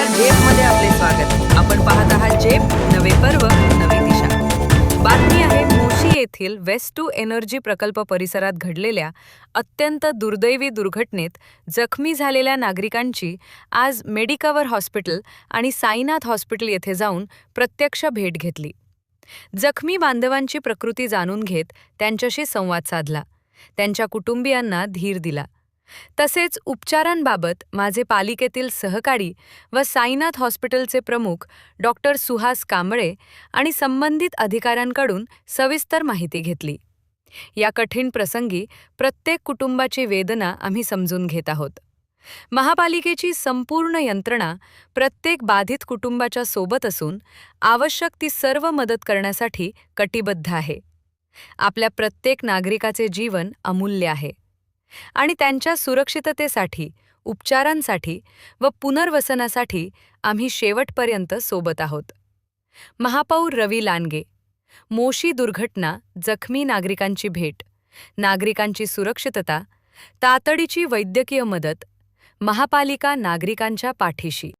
झेपमध्ये आपले स्वागत. आपण पाहत आहात झेप, नवे पर्व, नवी दिशा. बातमी आहे मोशी येथील वेस्ट टू एनर्जी प्रकल्प परिसरात घडलेल्या अत्यंत दुर्दैवी दुर्घटनेत जखमी झालेल्या नागरिकांची आज मेडिकवर हॉस्पिटल आणि साईनाथ हॉस्पिटल येथे जाऊन प्रत्यक्ष भेट घेतली. जखमी बांधवांची प्रकृती जाणून घेत त्यांच्याशी संवाद साधला, त्यांच्या कुटुंबियांना धीर दिला. तसेच उपचारांबाबत माझे पालिकेतील सहकारी व साईनाथ हॉस्पिटलचे प्रमुख डॉक्टर सुहास कांबळे आणि संबंधित अधिकाऱ्यांकडून सविस्तर माहिती घेतली. या कठीण प्रसंगी प्रत्येक कुटुंबाची वेदना आम्ही समजून घेत आहोत. महापालिकेची संपूर्ण यंत्रणा प्रत्येक बाधित कुटुंबाच्या सोबत असून आवश्यक ती सर्व मदत करण्यासाठी कटिबद्ध आहे. आपल्या प्रत्येक नागरिकाचे जीवन अमूल्य आहे आणि त्यांच्या सुरक्षिततेसाठी, उपचारांसाठी व पुनर्वसनासाठी आम्ही शेवटपर्यंत सोबत आहोत. महापौर रवी लांडगे. मोशी दुर्घटना, जखमी नागरिकांची भेट, नागरिकांची सुरक्षितता, तातडीची वैद्यकीय मदत. महापालिका नागरिकांच्या पाठीशी.